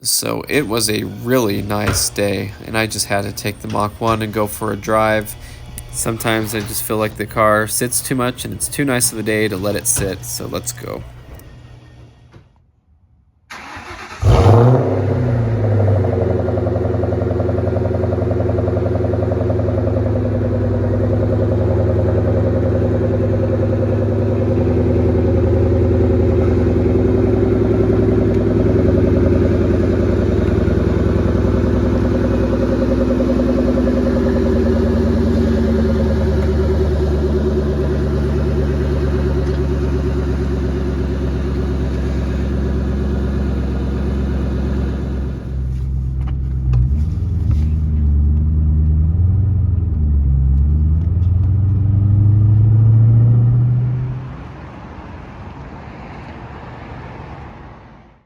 So it was a really nice day, and I just had to take the Mach 1 and go for a drive. Sometimes I just feel like the car sits too much and it's too nice of a day to let it sit, so let's go.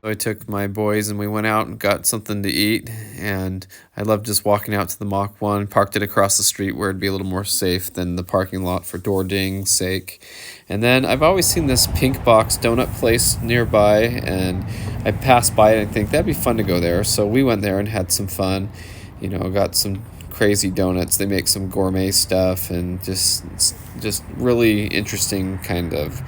So I took my boys and we went out and got something to eat. And I love just walking out to the Mach 1, parked it across the street where it'd be a little more safe than the parking lot for door ding's sake. And then I've always seen this Pink Box donut place nearby, and I passed by it and I think that'd be fun to go there. So we went there and had some fun. Got some crazy donuts. They make some gourmet stuff and just really interesting kind of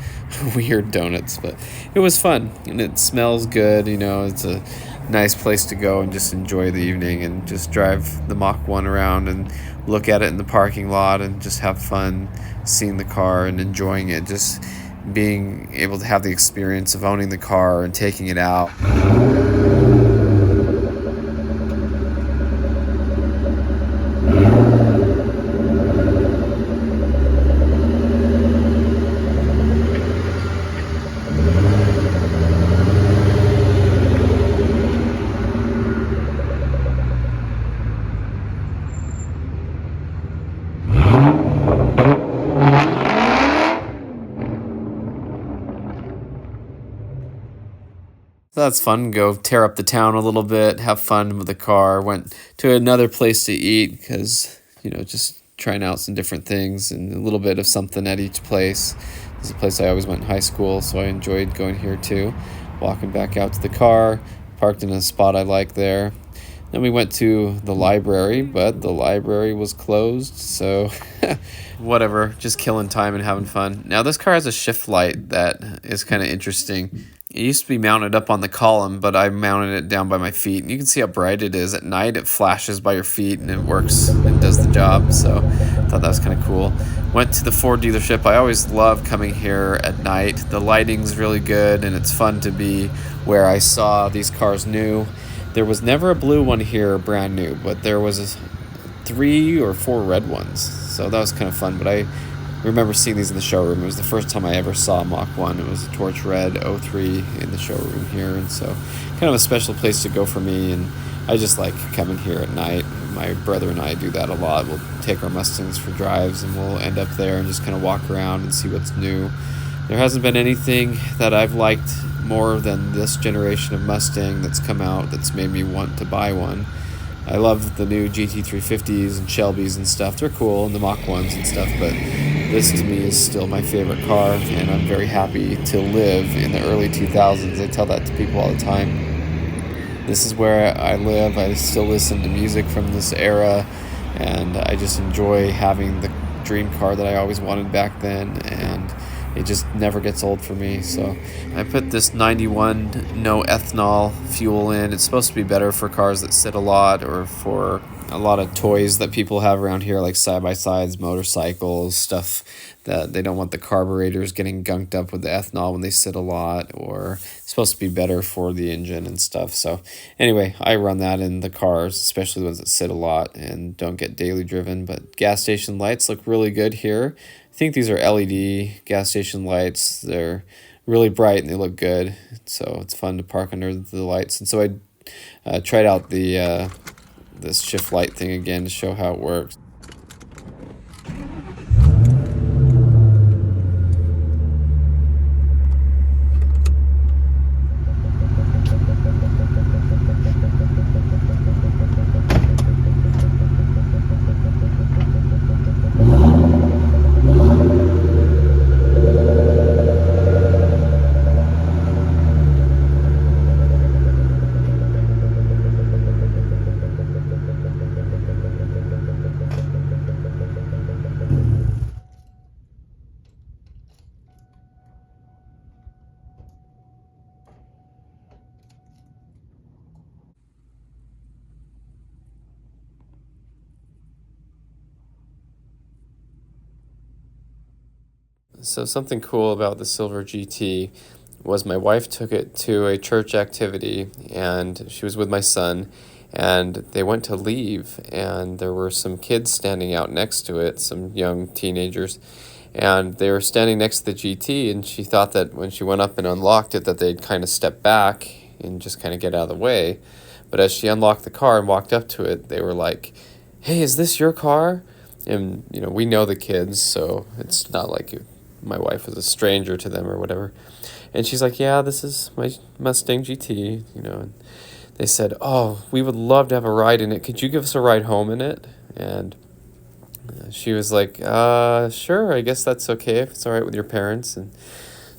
weird donuts, but it was fun and it smells good. It's a nice place to go and just enjoy the evening and just drive the Mach 1 around and look at it in the parking lot and just have fun seeing the car and enjoying it, just being able to have the experience of owning the car and taking it out. So that's fun. Go tear up the town a little bit, have fun with the car. Went to another place to eat because, just trying out some different things and a little bit of something at each place. This is a place I always went in high school, so I enjoyed going here too. Walking back out to the car, parked in a spot I like there. Then we went to the library, but the library was closed, so whatever, just killing time and having fun. Now, this car has a shift light that is kind of interesting. It used to be mounted up on the column, but I mounted it down by my feet. And you can see how bright it is at night. It flashes by your feet and it works and does the job. So I thought that was kind of cool. Went to the Ford dealership. I always love coming here at night. The lighting's really good and it's fun to be where I saw these cars new. There was never a blue one here brand new, but there was 3 or 4 red ones. So that was kind of fun. But I remember seeing these in the showroom. It was the first time I ever saw Mach 1. It was a Torch Red 03 in the showroom here, and so kind of a special place to go for me, and I just like coming here at night. My brother and I do that a lot. We'll take our Mustangs for drives, and we'll end up there and just kind of walk around and see what's new. There hasn't been anything that I've liked more than this generation of Mustang that's come out that's made me want to buy one. I love the new GT350s and Shelbys and stuff. They're cool, and the Mach 1s and stuff, but this to me is still my favorite car, and I'm very happy to live in the early 2000s. I tell that to people all the time. This is where I live. I still listen to music from this era, and I just enjoy having the dream car that I always wanted back then, and it just never gets old for me. So I put this 91 no ethanol fuel in. It's supposed to be better for cars that sit a lot, or for a lot of toys that people have around here, like side-by-sides, motorcycles, stuff that they don't want the carburetors getting gunked up with the ethanol when they sit a lot, or it's supposed to be better for the engine and stuff. So anyway, I run that in the cars, especially the ones that sit a lot and don't get daily driven. But gas station lights look really good here. I think these are LED gas station lights. They're really bright and they look good, so it's fun to park under the lights. And so I tried out the this shift light thing again to show how it works. So something cool about the Silver GT was my wife took it to a church activity, and she was with my son, and they went to leave, and there were some kids standing out next to it, some young teenagers, and they were standing next to the GT, and she thought that when she went up and unlocked it that they'd kind of step back and just kind of get out of the way. But as she unlocked the car and walked up to it, they were like, "Hey, is this your car?" And we know the kids, so it's not like my wife was a stranger to them or whatever. And she's like, "Yeah, this is my Mustang GT," and they said, "Oh, we would love to have a ride in it. Could you give us a ride home in it?" And she was like, "Sure, I guess that's okay if it's all right with your parents." And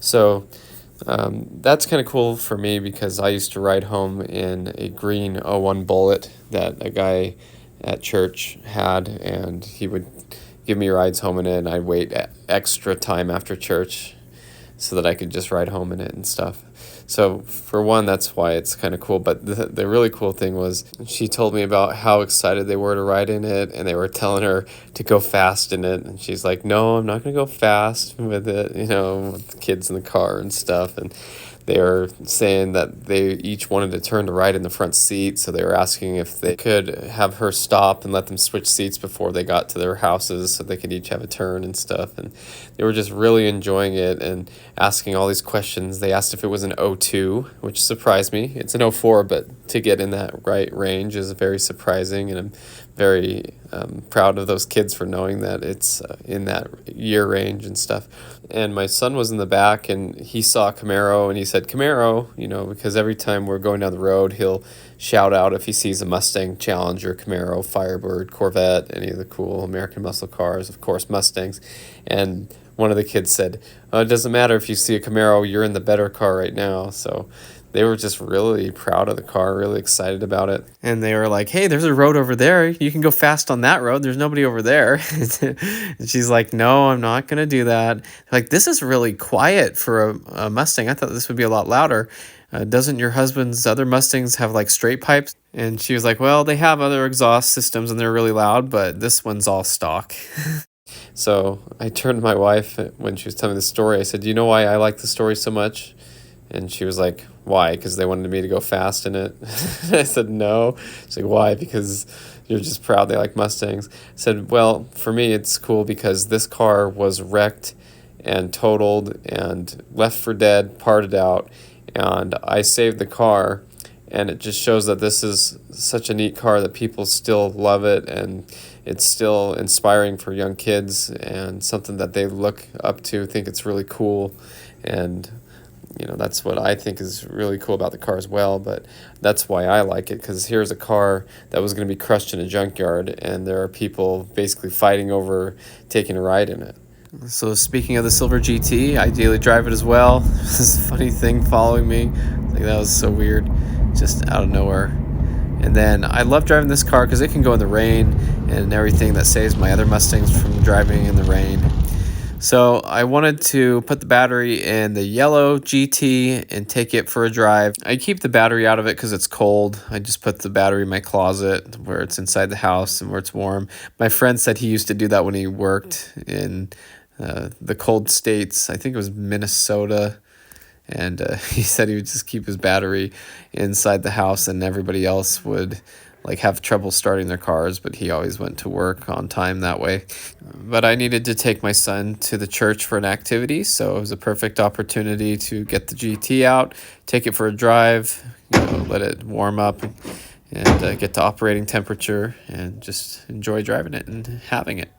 so that's kind of cool for me because I used to ride home in a green '01 Bullitt that a guy at church had, and he would give me rides home in it, and I'd wait extra time after church so that I could just ride home in it and stuff. So for one, that's why it's kind of cool. But the really cool thing was she told me about how excited they were to ride in it, and they were telling her to go fast in it. And she's like, "No, I'm not going to go fast with it," with the kids in the car and stuff. And they were saying that they each wanted to turn to ride in the front seat, so they were asking if they could have her stop and let them switch seats before they got to their houses so they could each have a turn and stuff. And they were just really enjoying it and asking all these questions. They asked if it was an '02, which surprised me. It's an '04, but to get in that right range is very surprising, and I'm very proud of those kids for knowing that it's in that year range and stuff. And my son was in the back, and he saw Camaro, and he said, "Camaro," because every time we're going down the road, he'll shout out if he sees a Mustang, Challenger, Camaro, Firebird, Corvette, any of the cool American muscle cars, of course, Mustangs. And one of the kids said, "Oh, it doesn't matter if you see a Camaro, you're in the better car right now." So they were just really proud of the car, really excited about it. And they were like, "Hey, there's a road over there. You can go fast on that road. There's nobody over there." And she's like, "No, I'm not going to do that." Like, this is really quiet for a Mustang. I thought this would be a lot louder. Doesn't your husband's other Mustangs have like straight pipes? And she was like, "Well, they have other exhaust systems and they're really loud, but this one's all stock." So I turned to my wife when she was telling the story. I said, "Do you know why I like the story so much?" And she was like, "Why? Because they wanted me to go fast in it?" I said, "No." She's like, "Why? Because you're just proud they like Mustangs." I said, "Well, for me, it's cool because this car was wrecked and totaled and left for dead, parted out, and I saved the car. And it just shows that this is such a neat car that people still love it, and it's still inspiring for young kids and something that they look up to, think it's really cool. And that's what I think is really cool about the car as well, but that's why I like it, because here's a car that was going to be crushed in a junkyard, and there are people basically fighting over taking a ride in it." So speaking of the Silver GT, I daily drive it as well. This funny thing following me, like that was so weird, just out of nowhere. And then I love driving this car because it can go in the rain and everything. That saves my other Mustangs from driving in the rain. So I wanted to put the battery in the yellow GT and take it for a drive. I keep the battery out of it because it's cold. I just put the battery in my closet where it's inside the house and where it's warm. My friend said he used to do that when he worked in the cold states. I think it was Minnesota. And he said he would just keep his battery inside the house, and everybody else would have trouble starting their cars, but he always went to work on time that way. But I needed to take my son to the church for an activity, so it was a perfect opportunity to get the GT out, take it for a drive, let it warm up, and get to operating temperature, and just enjoy driving it and having it.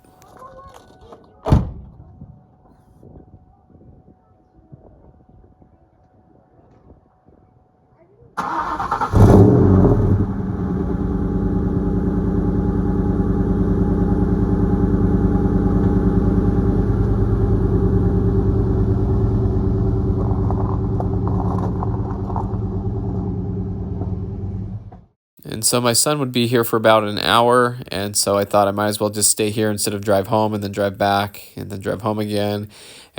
And so my son would be here for about an hour, and so I thought I might as well just stay here instead of drive home and then drive back and then drive home again.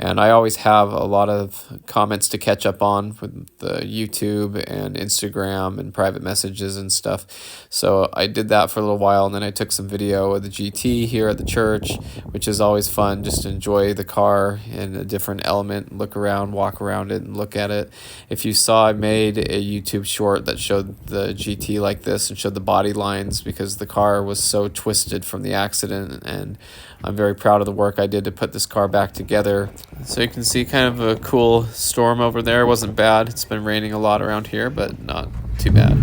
And I always have a lot of comments to catch up on with the YouTube and Instagram and private messages and stuff. So I did that for a little while, and then I took some video of the GT here at the church, which is always fun, just to enjoy the car in a different element, look around, walk around it, and look at it. If you saw, I made a YouTube short that showed the GT like this and showed the body lines because the car was so twisted from the accident, and I'm very proud of the work I did to put this car back together. So you can see kind of a cool storm over there. It wasn't bad. It's been raining a lot around here, but not too bad.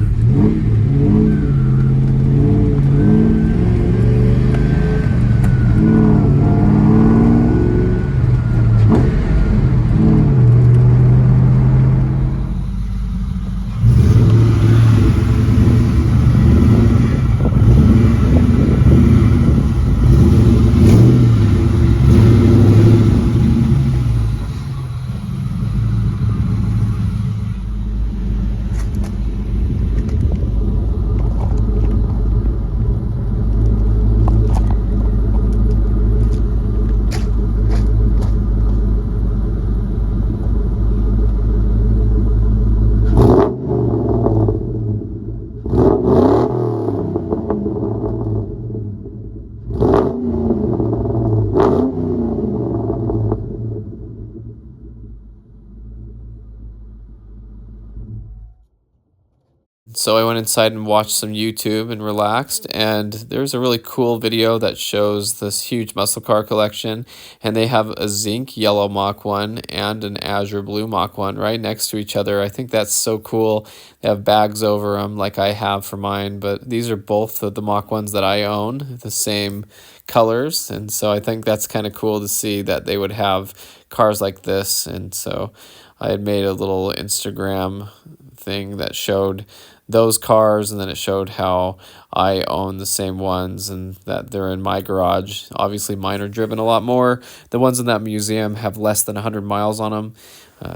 So I went inside and watched some YouTube and relaxed, and there's a really cool video that shows this huge muscle car collection, and they have a zinc yellow Mach 1 and an azure blue Mach 1 right next to each other. I think that's so cool. They have bags over them like I have for mine, but these are both of the Mach 1s that I own, the same colors, and so I think that's kind of cool to see that they would have cars like this. And so I had made a little Instagram thing that showed those cars, and then it showed how I own the same ones and that they're in my garage. Obviously mine are driven a lot more. The ones in that museum have less than 100 miles on them.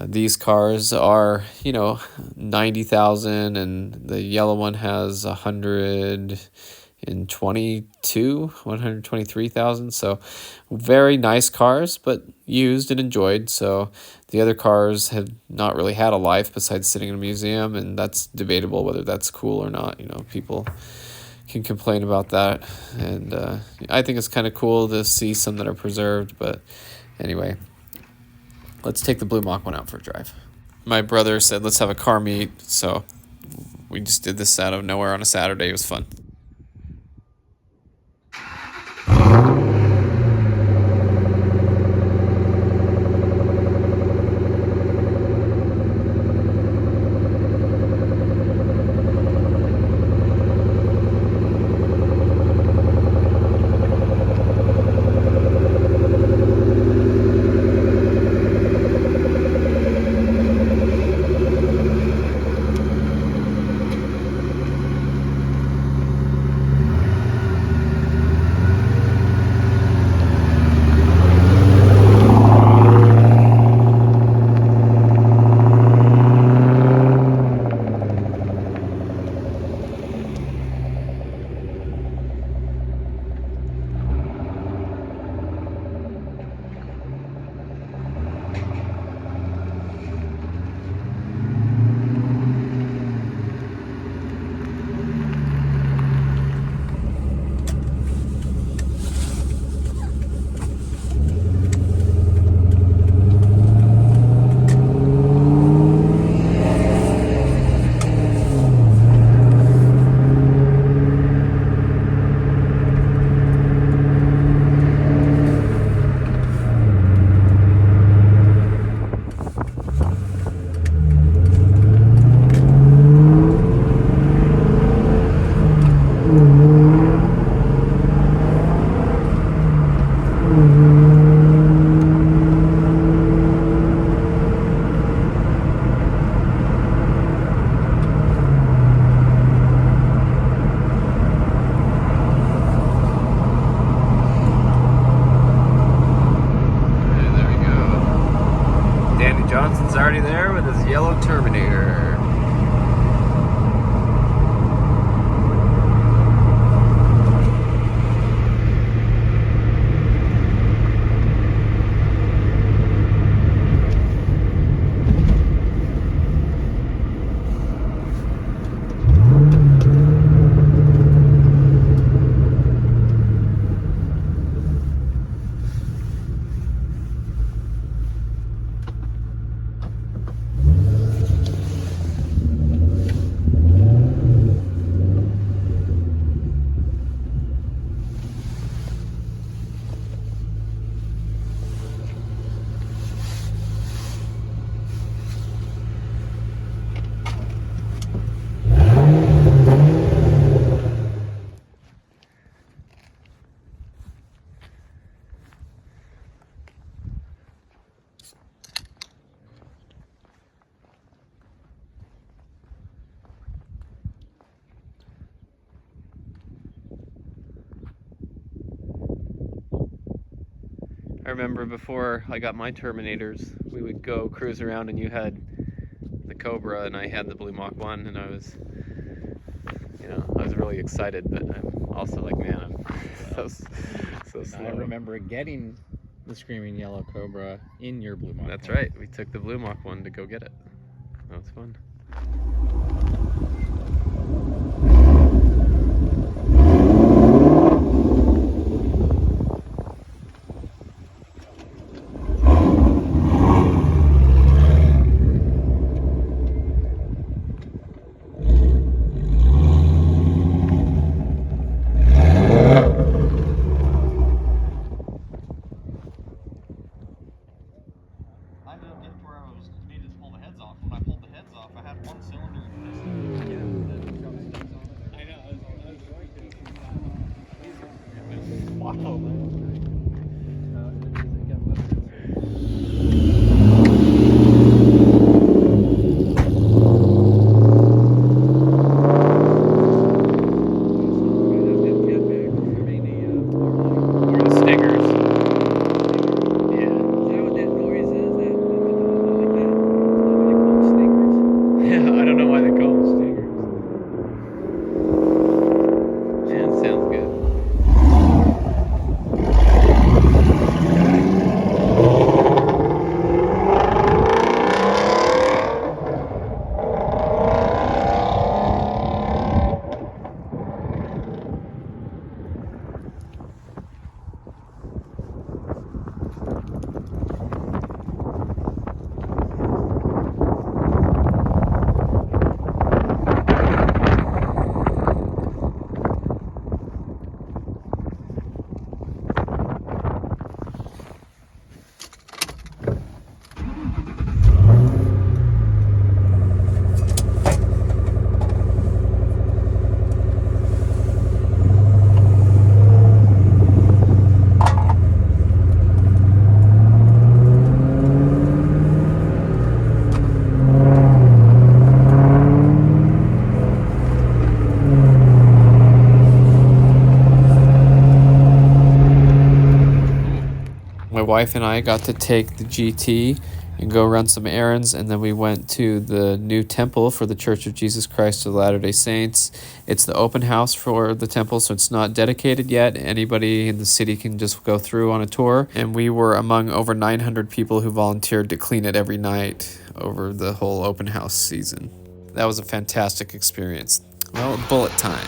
These cars are, 90,000, and the yellow one has 123,000. So very nice cars, but used and enjoyed. So the other cars have not really had a life besides sitting in a museum, and that's debatable whether that's cool or not. People can complain about that, and I think it's kind of cool to see some that are preserved. But anyway, let's take the blue Mach 1 out for a drive. My brother said let's have a car meet, so we just did this out of nowhere on a Saturday. It was fun. remember before I got my Terminators, we would go cruise around and you had the Cobra and I had the Blue Mach 1, and I was really excited, but I'm also like, man, I'm so slow. I remember getting the Screaming Yellow Cobra in your Blue Mach. That's right. We took the Blue Mach 1 to go get it. That was fun. I ended up getting to where I was needed to pull the heads off. When I pulled the heads off, I had one cylinder. I know. I was going to. Wow, man. My wife and I got to take the GT and go run some errands, and then we went to the new temple for the Church of Jesus Christ of Latter-day Saints. It's the open house for the temple, so it's not dedicated yet. Anybody in the city can just go through on a tour, and we were among over 900 people who volunteered to clean it every night over the whole open house season. That was a fantastic experience. Well, bullet time.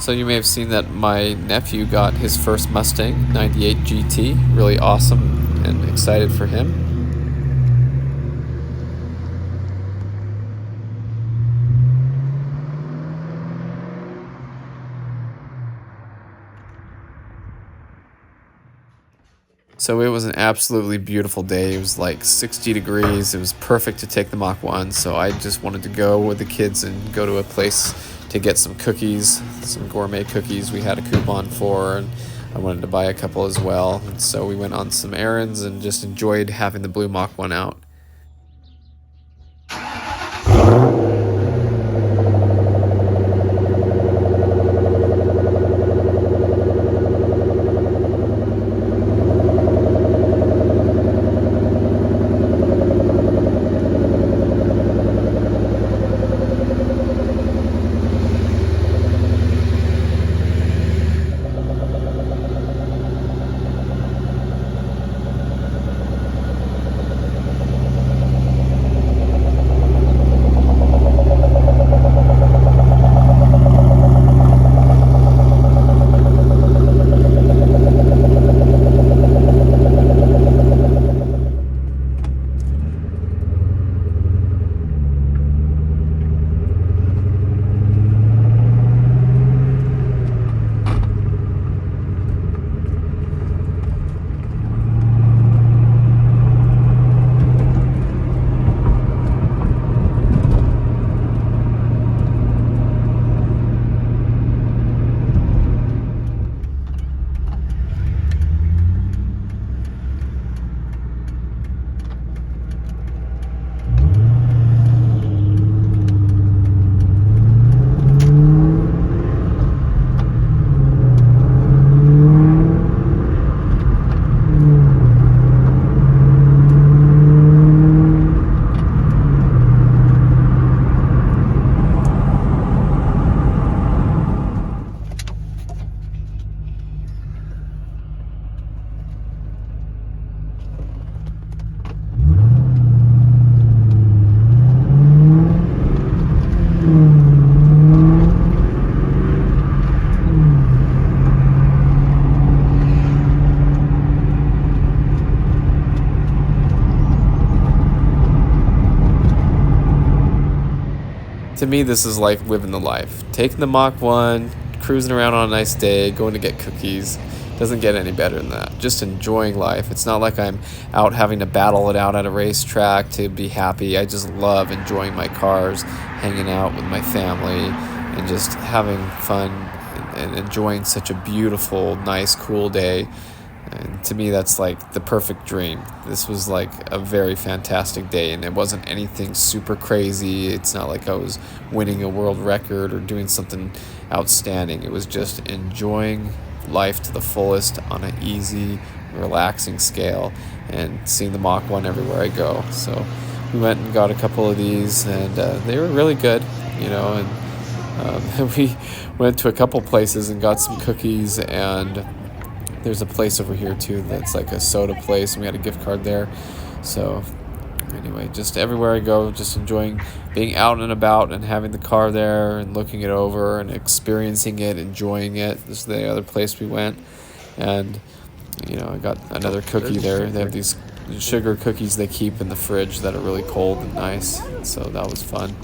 So you may have seen that my nephew got his first Mustang 98 GT. Really awesome and excited for him. So it was an absolutely beautiful day. It was like 60 degrees. It was perfect to take the Mach 1. So I just wanted to go with the kids and go to a place to get some cookies, some gourmet cookies we had a coupon for, and I wanted to buy a couple as well. And so we went on some errands and just enjoyed having the blue Mach 1 out. To me, this is like living the life. Taking the Mach 1, cruising around on a nice day, going to get cookies. Doesn't get any better than that. Just enjoying life. It's not like I'm out having to battle it out at a racetrack to be happy. I just love enjoying my cars, hanging out with my family, and just having fun and enjoying such a beautiful, nice, cool day. And to me, that's like the perfect dream. This was like a very fantastic day, and it wasn't anything super crazy. It's not like I was winning a world record or doing something outstanding. It was just enjoying life to the fullest on an easy, relaxing scale and seeing the Mach 1 everywhere I go. So we went and got a couple of these, and they were really good, and we went to a couple places and got some cookies, and there's a place over here too that's like a soda place, and we had a gift card there. So anyway, just everywhere I go, just enjoying being out and about and having the car there and looking it over and experiencing it, enjoying it. This is the other place we went, and I got another cookie there. They have these sugar cookies they keep in the fridge that are really cold and nice, so that was fun.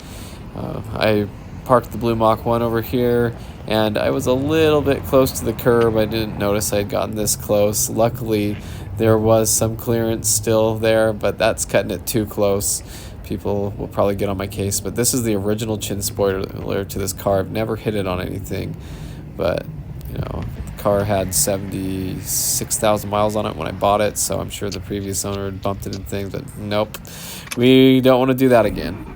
I parked the blue Mach 1 over here, and I was a little bit close to the curb. I didn't notice I had gotten this close. Luckily, there was some clearance still there, but that's cutting it too close. People will probably get on my case, but this is the original chin spoiler to this car. I've never hit it on anything, but the car had 76,000 miles on it when I bought it, so I'm sure the previous owner had bumped it and things, but nope. We don't want to do that again.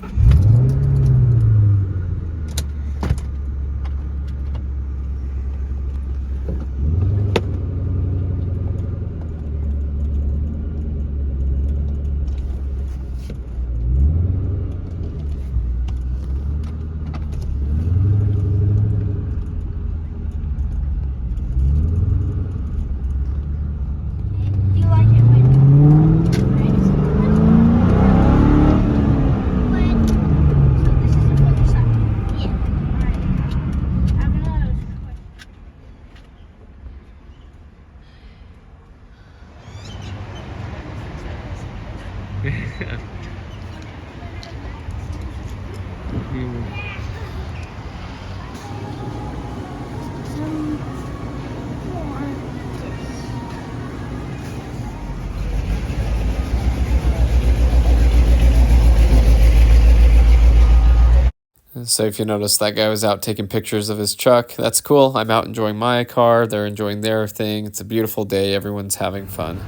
So if you notice, that guy was out taking pictures of his truck. That's cool. I'm out enjoying my car. They're enjoying their thing. It's a beautiful day. Everyone's having fun.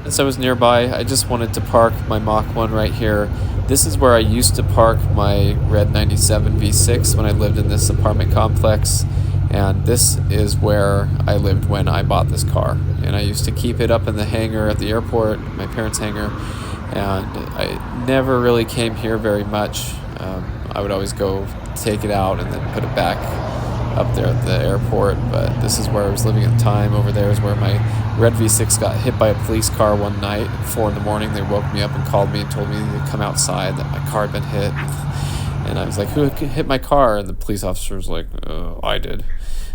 Since I was nearby, I just wanted to park my Mach 1 right here. This is where I used to park my red 97 V6 when I lived in this apartment complex. And this is where I lived when I bought this car. And I used to keep it up in the hangar at the airport, my parents' hangar. And I never really came here very much. I would always go take it out and then put it back up there at the airport. But this is where I was living at the time. Over there is where my red V6 got hit by a police car one night at 4 in the morning. They woke me up and called me and told me to come outside, that my car had been hit. And I was like, who hit my car? And the police officer was like, I did.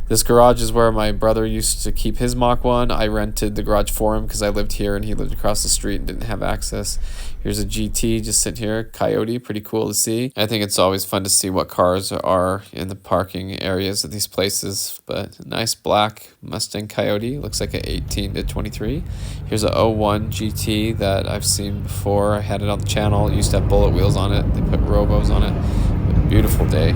This garage is where my brother used to keep his Mach 1. I rented the garage for him because I lived here and he lived across the street and didn't have access. Here's a GT just sitting here, Coyote, pretty cool to see. I think it's always fun to see what cars are in the parking areas of these places. But nice black Mustang Coyote, looks like an 18 to 23. Here's a 01 GT that I've seen before. I had it on the channel. It used to have bullet wheels on it. They put Robos on it. Beautiful day.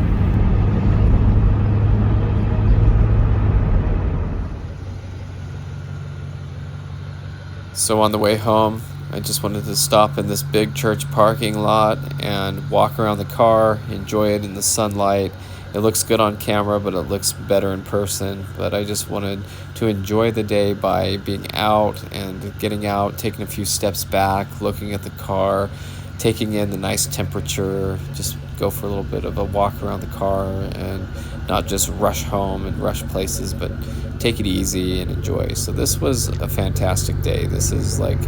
So on the way home, I just wanted to stop in this big church parking lot and walk around the car, enjoy it in the sunlight. It looks good on camera, but it looks better in person. But I just wanted to enjoy the day by being out and getting out, taking a few steps back, looking at the car, taking in the nice temperature, just go for a little bit of a walk around the car and not just rush home and rush places, but take it easy and enjoy. So this was a fantastic day. This is like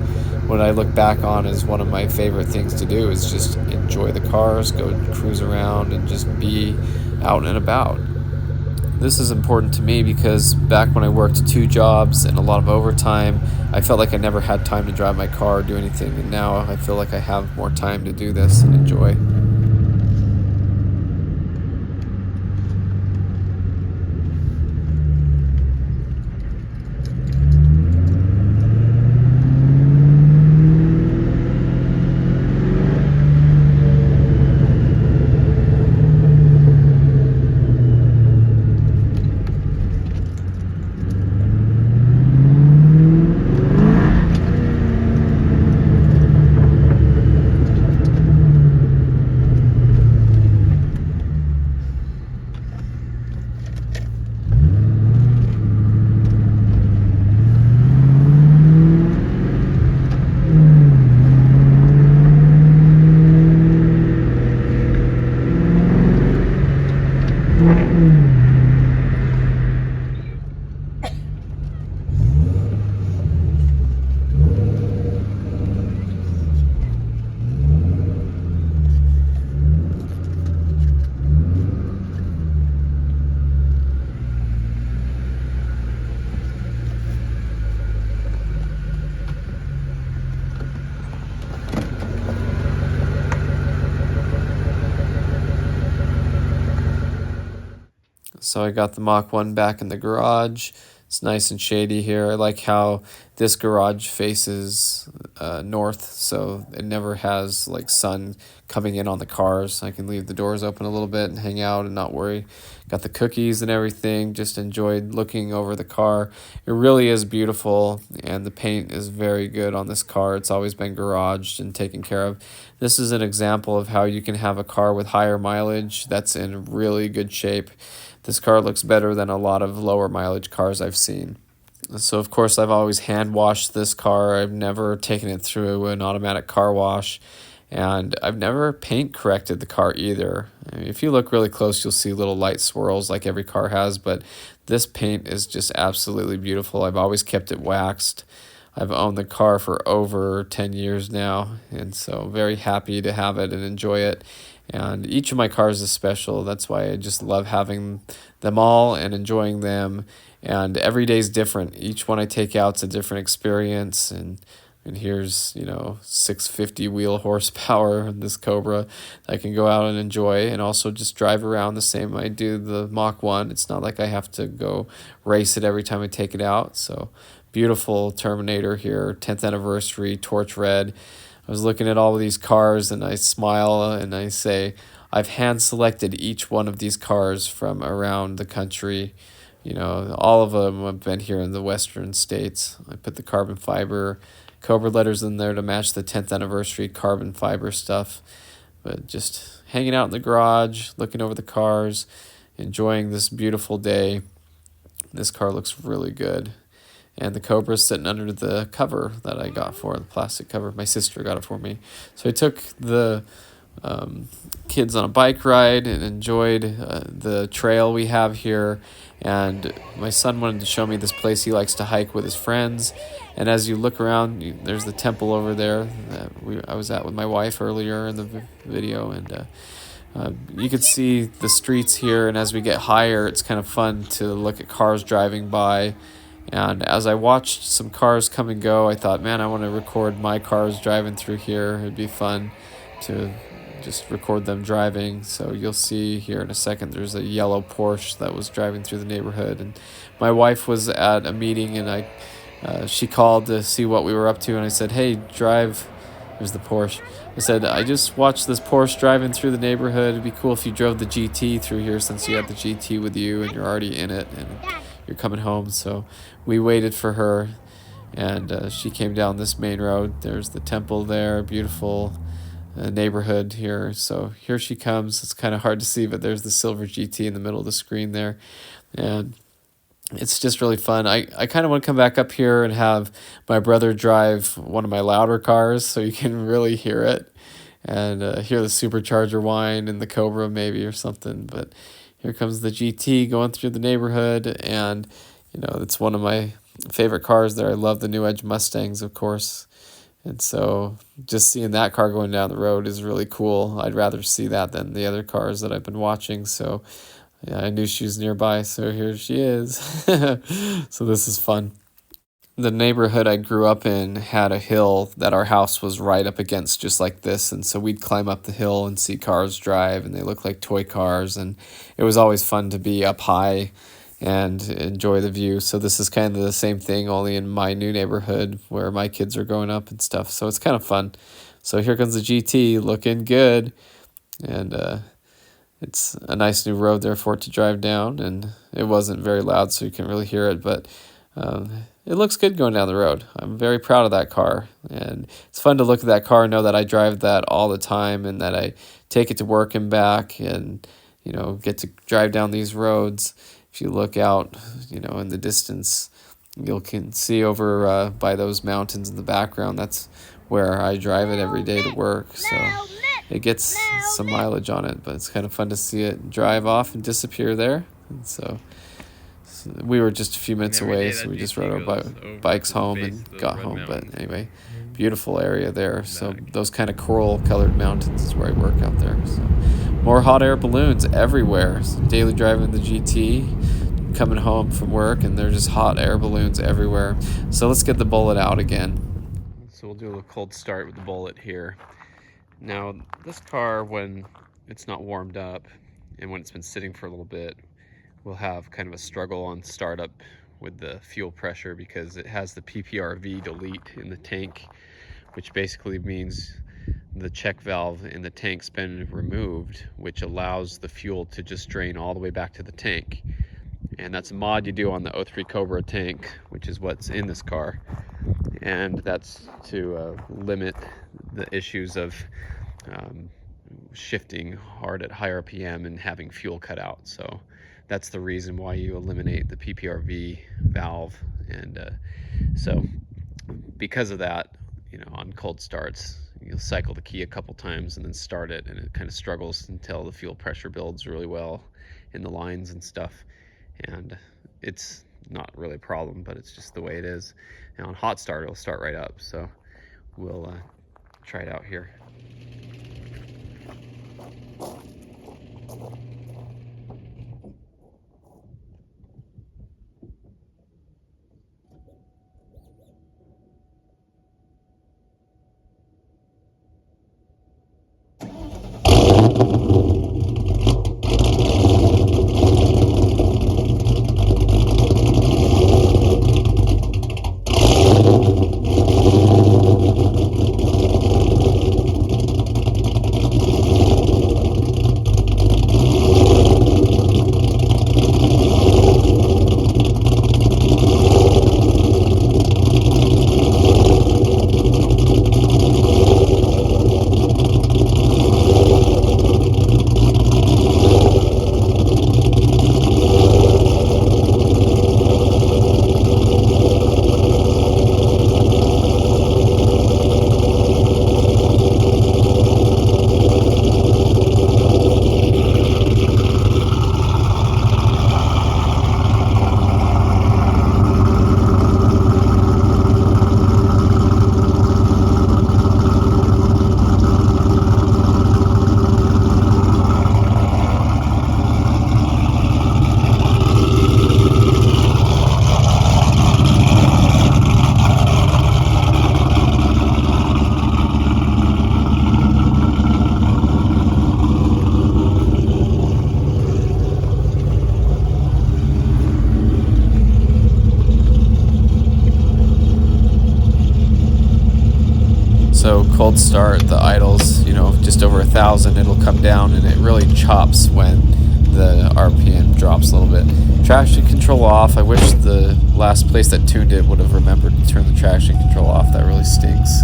what I look back on as one of my favorite things to do, is just enjoy the cars, go cruise around and just be out and about. This is important to me because back when I worked 2 jobs and a lot of overtime, I felt like I never had time to drive my car or do anything, and now I feel like I have more time to do this and enjoy. So I got the Mach 1 back in the garage. It's nice and shady here. I like how this garage faces north, so it never has like sun coming in on the cars. I can leave the doors open a little bit and hang out and not worry. Got the cookies and everything. Just enjoyed looking over the car. It really is beautiful, and the paint is very good on this car. It's always been garaged and taken care of. This is an example of how you can have a car with higher mileage that's in really good shape. This car looks better than a lot of lower mileage cars I've seen. So of course I've always hand washed this car. I've never taken it through an automatic car wash, and I've never paint corrected the car either. I mean, if you look really close, you'll see little light swirls like every car has, but this paint is just absolutely beautiful. I've always kept it waxed. I've owned the car for over 10 years now, and so very happy to have it and enjoy it. And each of my cars is special. That's why I just love having them all and enjoying them. And every day is different. Each one I take out's a different experience. And here's, 650 wheel horsepower in this Cobra that I can go out and enjoy, and also just drive around the same I do the Mach 1. It's not like I have to go race it every time I take it out. So beautiful Terminator here, 10th anniversary, torch red. I was looking at all of these cars and I smile and I say, I've hand selected each one of these cars from around the country. You know, all of them have been here in the western states. I put the carbon fiber Cobra letters in there to match the 10th anniversary carbon fiber stuff. But just hanging out in the garage, looking over the cars, enjoying this beautiful day. This car looks really good. And the Cobra's sitting under the cover that I got for the plastic cover. My sister got it for me. So I took the kids on a bike ride and enjoyed the trail we have here. And my son wanted to show me this place he likes to hike with his friends. And as you look around, there's the temple over there that I was at with my wife earlier in the video. And you could see the streets here. And as we get higher, it's kind of fun to look at cars driving by. And as I watched some cars come and go, I thought, man, I want to record my cars driving through here. It'd be fun to just record them driving. So you'll see here in a second, there's a yellow Porsche that was driving through the neighborhood. And my wife was at a meeting, and she called to see what we were up to. And I said, hey, drive. There's the Porsche. I said, I just watched this Porsche driving through the neighborhood. It'd be cool if you drove the GT through here, since you had the GT with you and you're already in it and you're coming home. So we waited for her, and she came down this main road. There's the temple there, beautiful neighborhood here. So here she comes. It's kind of hard to see, but there's the silver GT in the middle of the screen there. And it's just really fun. I kind of want to come back up here and have my brother drive one of my louder cars so you can really hear it and hear the supercharger whine and the Cobra maybe or something. But here comes the GT going through the neighborhood, and you know, it's one of my favorite cars there. I love the New Edge Mustangs, of course. And so just seeing that car going down the road is really cool. I'd rather see that than the other cars that I've been watching. So yeah, I knew she was nearby, so here she is. So this is fun. The neighborhood I grew up in had a hill that our house was right up against, just like this. And so we'd climb up the hill and see cars drive, and they look like toy cars. And it was always fun to be up high and enjoy the view. So this is kind of the same thing, only in my new neighborhood where my kids are growing up and stuff. So it's kind of fun. So here comes the GT, looking good. And it's a nice new road there for it to drive down. And it wasn't very loud, so you can really hear it. But it looks good going down the road. I'm very proud of that car. And it's fun to look at that car and know that I drive that all the time, and that I take it to work and back, and, you know, get to drive down these roads. If you look out, you know, in the distance, you can see over by those mountains in the background. That's where I drive it every day to work. So it gets some mileage on it, but it's kind of fun to see it drive off and disappear there. And so we were just a few minutes away, so we just rode our bikes home and got home. But anyway, beautiful area there. So those kind of coral-colored mountains is where I work out there. So more hot air balloons everywhere. So daily driving the GT, coming home from work, and they're just hot air balloons everywhere. So let's get the bullitt out again. So we'll do a cold start with the bullitt here. Now, this car, when it's not warmed up and when it's been sitting for a little bit, will have kind of a struggle on startup with the fuel pressure, because it has the PPRV delete in the tank, which basically means the check valve in the tank's been removed, which allows the fuel to just drain all the way back to the tank. And that's a mod you do on the 03 Cobra tank, which is what's in this car. And that's to limit the issues of shifting hard at high RPM and having fuel cut out. So that's the reason why you eliminate the PPRV valve. And so because of that, you know, on cold starts, you'll cycle the key a couple times and then start it, and it kind of struggles until the fuel pressure builds really well in the lines and stuff. And it's not really a problem, but it's just the way it is. And on hot start, it'll start right up. So we'll try it out here. cold start, the idles, just over 1,000, it'll come down, and it really chops when the RPM drops a little bit. Traction control off. I wish the last place that tuned it would have remembered to turn the traction control off. That really stinks.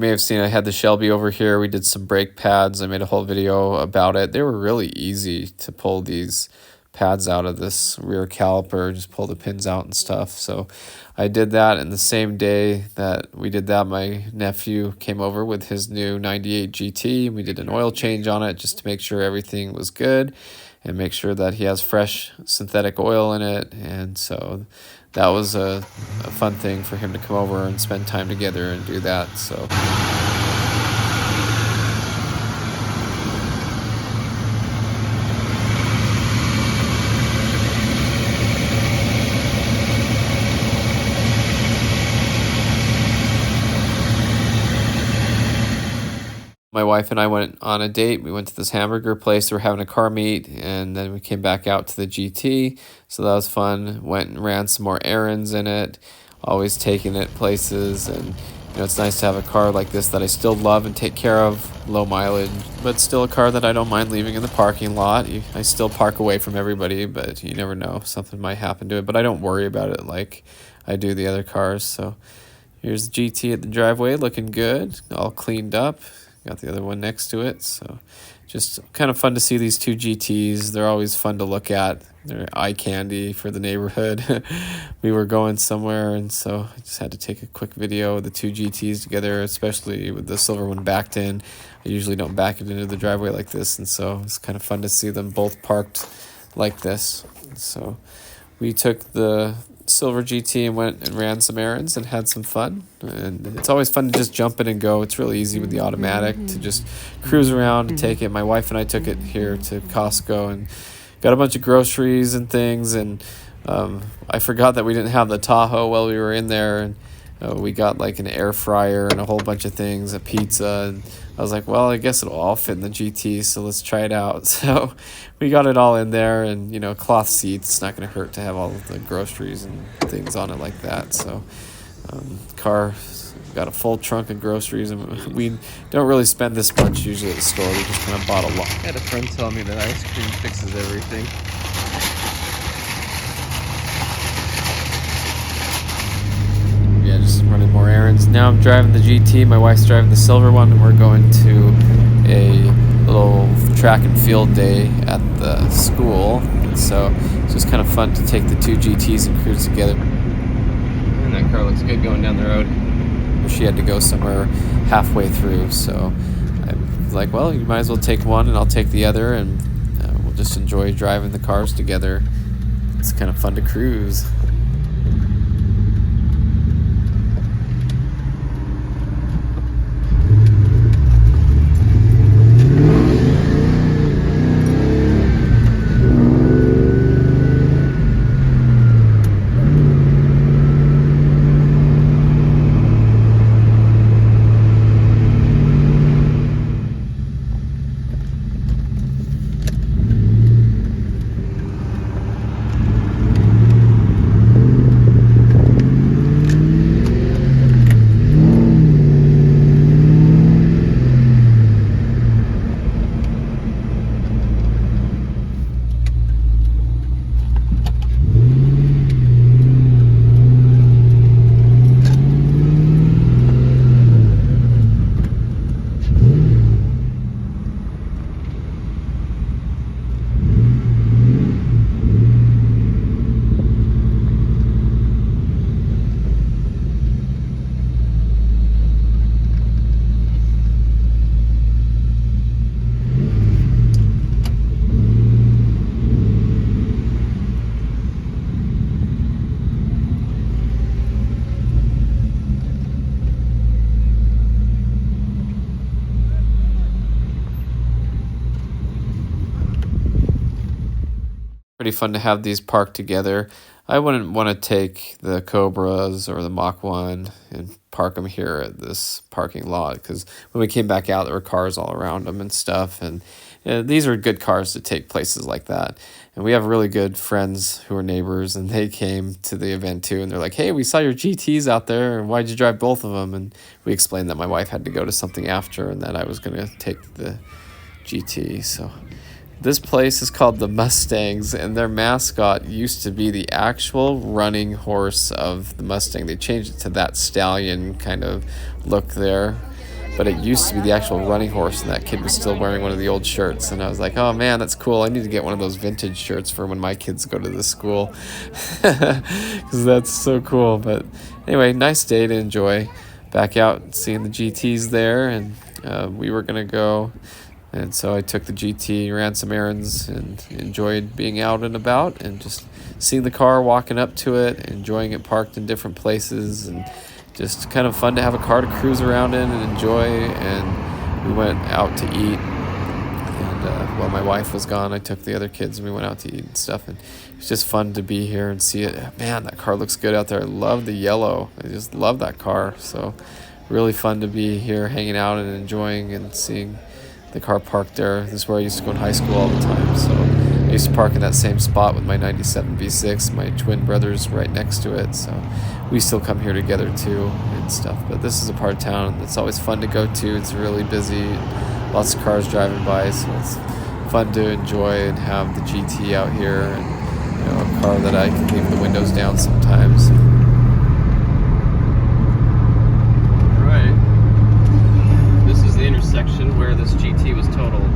may have seen I had the Shelby over here. We did some brake pads. I made a whole video about it. They were really easy to pull these pads out of this rear caliper, just pull the pins out and stuff. So I did that, and the same day that we did that, my nephew came over with his new 98 GT. We did an oil change on it just to make sure everything was good and make sure that he has fresh synthetic oil in it. And so that was a fun thing for him to come over and spend time together and do that. So my wife and I went on a date. We went to this hamburger place. We were having a car meet, and then we came back out to the GT. So that was fun. Went and ran some more errands in it, always taking it places. And it's nice to have a car like this that I still love and take care of, low mileage, but still a car that I don't mind leaving in the parking lot. I still park away from everybody, but you never know. Something might happen to it, but I don't worry about it like I do the other cars. So here's the GT at the driveway, looking good, all cleaned up. Got the other one next to it. So just kind of fun to see these two GTs. They're always fun to look at. They're eye candy for the neighborhood. We were going somewhere, and so I just had to take a quick video of the two GTs together, especially with the silver one backed in. I usually don't back it into the driveway like this, and so it's kind of fun to see them both parked like this. So we took the silver GT and went and ran some errands and had some fun. And it's always fun to just jump in and go. It's really easy with the automatic to just cruise around and take it. My wife and I took it here to Costco and got a bunch of groceries and things. And I forgot that we didn't have the Tahoe while we were in there. And we got like an air fryer and a whole bunch of things, a pizza, and I was like, well, I guess it'll all fit in the GT, so let's try it out. So we got it all in there, and cloth seats. It's not going to hurt to have all of the groceries and things on it like that. So car got a full trunk of groceries, and we don't really spend this much usually at the store. We just kind of bought a lot. I had a friend tell me that ice cream fixes everything. Yeah, just running more errands. Now I'm driving the GT. My wife's driving the silver one, and we're going to a little track and field day at the school. And so it's just kind of fun to take the two GTs and cruise together. And that car looks good going down the road. She had to go somewhere halfway through, so I was like, well, you might as well take one and I'll take the other, and we'll just enjoy driving the cars together. It's kind of fun to cruise. Pretty fun to have these parked together. I wouldn't want to take the Cobras or the Mach 1 and park them here at this parking lot, because when we came back out, there were cars all around them and stuff. And these are good cars to take places like that. And we have really good friends who are neighbors, and they came to the event too. And they're like, hey, we saw your GTs out there, and why'd you drive both of them? And we explained that my wife had to go to something after, and that I was going to take the GT. So this place is called the Mustangs, and their mascot used to be the actual running horse of the Mustang. They changed it to that stallion kind of look there. but it used to be the actual running horse, and that kid was still wearing one of the old shirts. And I was like, oh man, that's cool. I need to get one of those vintage shirts for when my kids go to the school, because that's so cool. But anyway, nice day to enjoy. Back out seeing the GTs there, and we were gonna go, and so I took the GT, ran some errands, and enjoyed being out and about and just seeing the car, walking up to it, enjoying it parked in different places, and just kind of fun to have a car to cruise around in and enjoy. And we went out to eat, and while my wife was gone, I took the other kids and we went out to eat and stuff, and it's just fun to be here and see it. Man, that car looks good out there. I love the yellow. I just love that car. So really fun to be here hanging out and enjoying and seeing the car parked there. This is where I used to go in high school all the time. So I used to park in that same spot with my 97 V6, my twin brothers right next to it. So we still come here together too and stuff. But this is a part of town that's always fun to go to. It's really busy, lots of cars driving by. So it's fun to enjoy and have the GT out here, and a car that I can leave the windows down sometimes. Right. This is the intersection where this GT was totaled.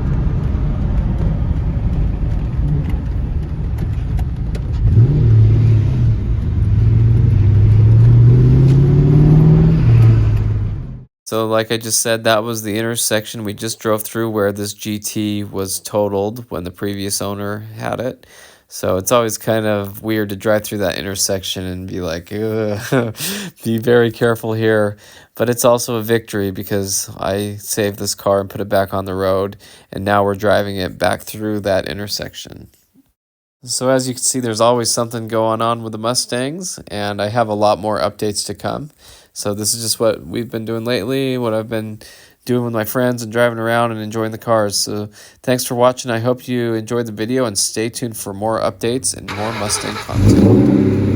So like I just said, that was the intersection we just drove through where this GT was totaled when the previous owner had it. So it's always kind of weird to drive through that intersection and be like, ugh, be very careful here. But it's also a victory because I saved this car and put it back on the road, and now we're driving it back through that intersection. So as you can see, there's always something going on with the Mustangs, and I have a lot more updates to come. So this is just what we've been doing lately, what I've been doing with my friends and driving around and enjoying the cars. So thanks for watching. I hope you enjoyed the video, and stay tuned for more updates and more Mustang content.